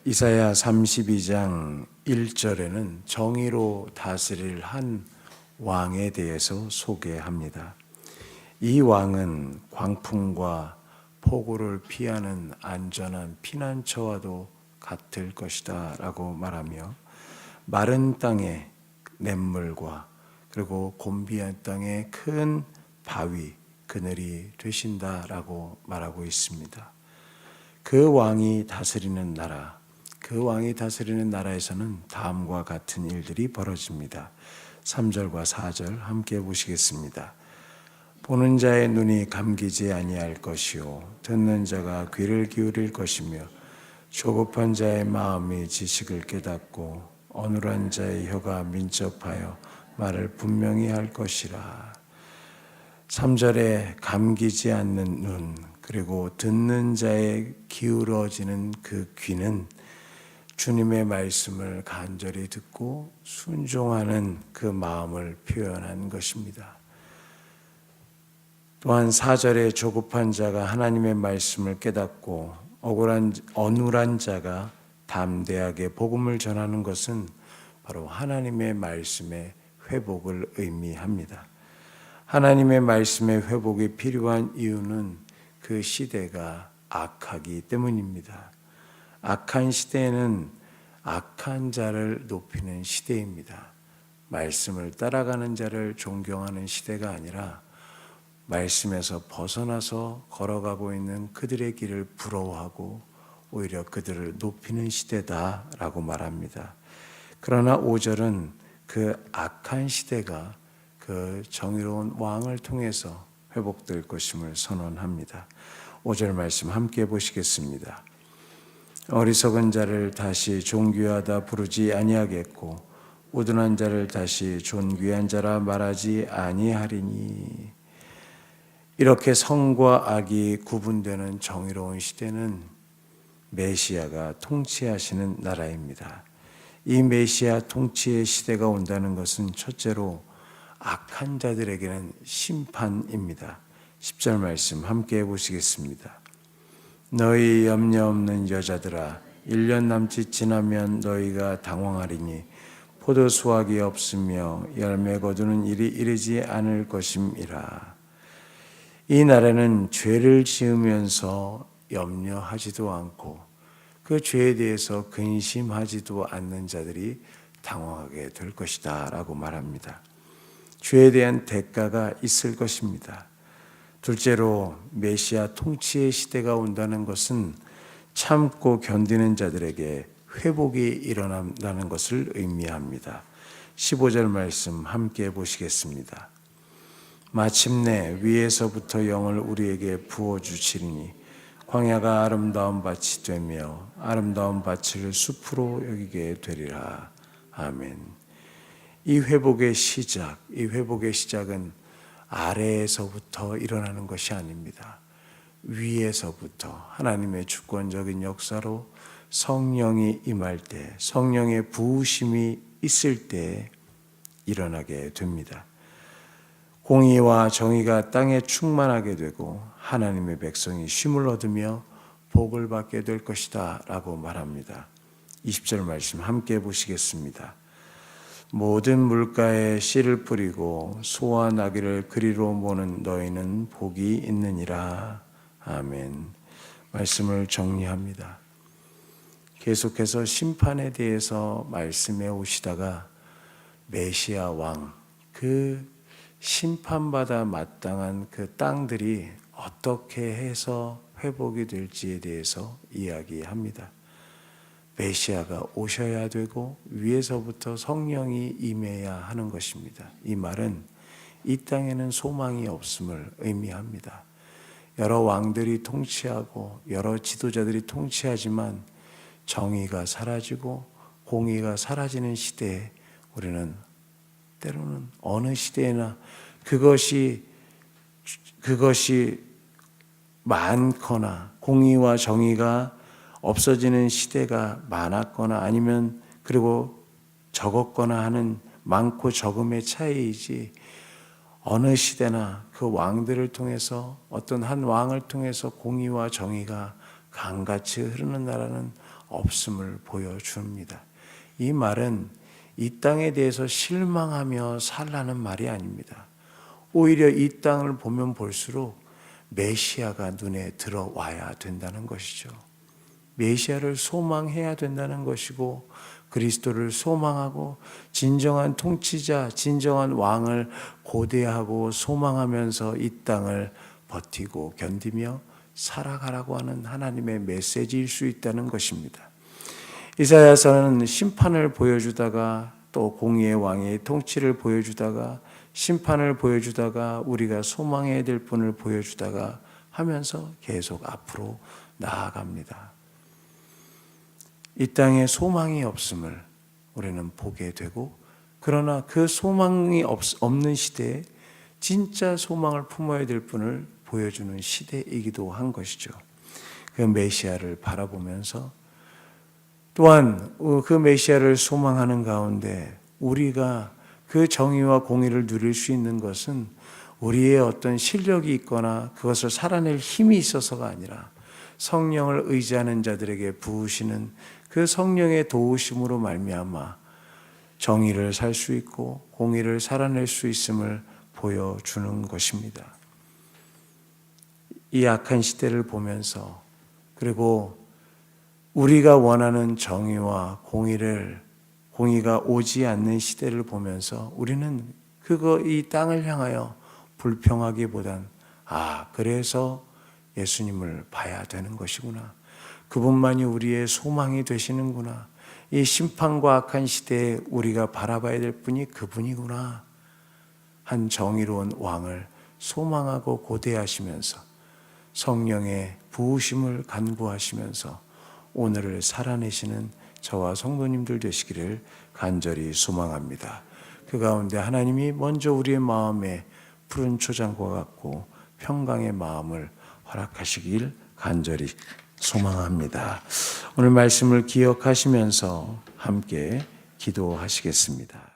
이사야 32장 1절에는 정의로 다스릴 한 왕에 대해서 소개합니다. 이 왕은 광풍과 폭우를 피하는 안전한 피난처와도 같을 것이다 라고 말하며 마른 땅에 냇물과 그리고 곤비한 땅에 큰 바위, 그늘이 되신다 라고 말하고 있습니다. 그 왕이 다스리는 나라, 그 왕이 다스리는 나라에서는 다음과 같은 일들이 벌어집니다. 3절과 4절 함께 보시겠습니다. 보는 자의 눈이 감기지 아니할 것이요 듣는 자가 귀를 기울일 것이며 조급한 자의 마음이 지식을 깨닫고 어눌한 자의 혀가 민첩하여 말을 분명히 할 것이라. 3절에 감기지 않는 눈, 그리고 듣는 자의 기울어지는 그 귀는 주님의 말씀을 간절히 듣고 순종하는 그 마음을 표현한 것입니다. 또한 4절에 조급한 자가 하나님의 말씀을 깨닫고 어눌한 자가 담대하게 복음을 전하는 것은 바로 하나님의 말씀의 회복을 의미합니다. 하나님의 말씀의 회복이 필요한 이유는 그 시대가 악하기 때문입니다. 악한 시대에는 악한 자를 높이는 시대입니다. 말씀을 따라가는 자를 존경하는 시대가 아니라 말씀에서 벗어나서 걸어가고 있는 그들의 길을 부러워하고 오히려 그들을 높이는 시대다라고 말합니다. 그러나 5절은 그 악한 시대가 그 정의로운 왕을 통해서 회복될 것임을 선언합니다. 5절 말씀 함께 보시겠습니다. 어리석은 자를 다시 존귀하다 부르지 아니하겠고 우둔한 자를 다시 존귀한 자라 말하지 아니하리니. 이렇게 성과 악이 구분되는 정의로운 시대는 메시아가 통치하시는 나라입니다. 이 메시아 통치의 시대가 온다는 것은 첫째로 악한 자들에게는 심판입니다. 10절 말씀 함께 보시겠습니다. 너희 염려 없는 여자들아 1년 남짓 지나면 너희가 당황하리니 포도 수확이 없으며 열매 거두는 일이 이르지 않을 것임이라. 이 날에는 죄를 지으면서 염려하지도 않고 그 죄에 대해서 근심하지도 않는 자들이 당황하게 될 것이다 라고 말합니다. 죄에 대한 대가가 있을 것입니다. 둘째로 메시아 통치의 시대가 온다는 것은 참고 견디는 자들에게 회복이 일어난다는 것을 의미합니다. 15절 말씀 함께 보시겠습니다. 마침내 위에서부터 영을 우리에게 부어주시리니 광야가 아름다운 밭이 되며 아름다운 밭을 숲으로 여기게 되리라. 아멘. 이 회복의 시작은 아래에서부터 일어나는 것이 아닙니다. 위에서부터 하나님의 주권적인 역사로 성령이 임할 때, 성령의 부으심이 있을 때 일어나게 됩니다. 공의와 정의가 땅에 충만하게 되고 하나님의 백성이 쉼을 얻으며 복을 받게 될 것이다 라고 말합니다. 20절 말씀 함께 보시겠습니다. 모든 물가에 씨를 뿌리고 소와 나귀를 그리로 모는 너희는 복이 있느니라. 아멘. 말씀을 정리합니다. 계속해서 심판에 대해서 말씀해 오시다가 메시아 왕, 그 심판받아 마땅한 그 땅들이 어떻게 해서 회복이 될지에 대해서 이야기합니다. 메시아가 오셔야 되고 위에서부터 성령이 임해야 하는 것입니다. 이 말은 이 땅에는 소망이 없음을 의미합니다. 여러 왕들이 통치하고 여러 지도자들이 통치하지만 정의가 사라지고 공의가 사라지는 시대에 우리는 때로는 어느 시대에나 그것이 많거나 공의와 정의가 없어지는 시대가 많았거나 아니면 그리고 적었거나 하는 많고 적음의 차이이지 어느 시대나 그 왕들을 통해서 어떤 한 왕을 통해서 공의와 정의가 강같이 흐르는 나라는 없음을 보여줍니다. 이 말은 이 땅에 대해서 실망하며 살라는 말이 아닙니다. 오히려 이 땅을 보면 볼수록 메시아가 눈에 들어와야 된다는 것이죠. 메시아를 소망해야 된다는 것이고, 그리스도를 소망하고 진정한 통치자, 진정한 왕을 고대하고 소망하면서 이 땅을 버티고 견디며 살아가라고 하는 하나님의 메시지일 수 있다는 것입니다. 이사야서는 심판을 보여주다가 또 공의의 왕의 통치를 보여주다가 심판을 보여주다가 우리가 소망해야 될 분을 보여주다가 하면서 계속 앞으로 나아갑니다. 이 땅에 소망이 없음을 우리는 보게 되고, 그러나 그 소망이 없는 시대에 진짜 소망을 품어야 될 분을 보여주는 시대이기도 한 것이죠. 그 메시아를 바라보면서 또한 그 메시아를 소망하는 가운데 우리가 그 정의와 공의를 누릴 수 있는 것은 우리의 어떤 실력이 있거나 그것을 살아낼 힘이 있어서가 아니라 성령을 의지하는 자들에게 부으시는 그 성령의 도우심으로 말미암아 정의를 살 수 있고 공의를 살아낼 수 있음을 보여주는 것입니다. 이 악한 시대를 보면서, 그리고 우리가 원하는 정의와 공의가 오지 않는 시대를 보면서 우리는 이 땅을 향하여 불평하기보단 그래서 예수님을 봐야 되는 것이구나. 그분만이 우리의 소망이 되시는구나. 이 심판과 악한 시대에 우리가 바라봐야 될 분이 그분이구나. 한 정의로운 왕을 소망하고 고대하시면서 성령의 부으심을 간구하시면서 오늘을 살아내시는 저와 성도님들 되시기를 간절히 소망합니다. 그 가운데 하나님이 먼저 우리의 마음에 푸른 초장과 같고 평강의 마음을 허락하시길 간절히 소망합니다. 오늘 말씀을 기억하시면서 함께 기도하시겠습니다.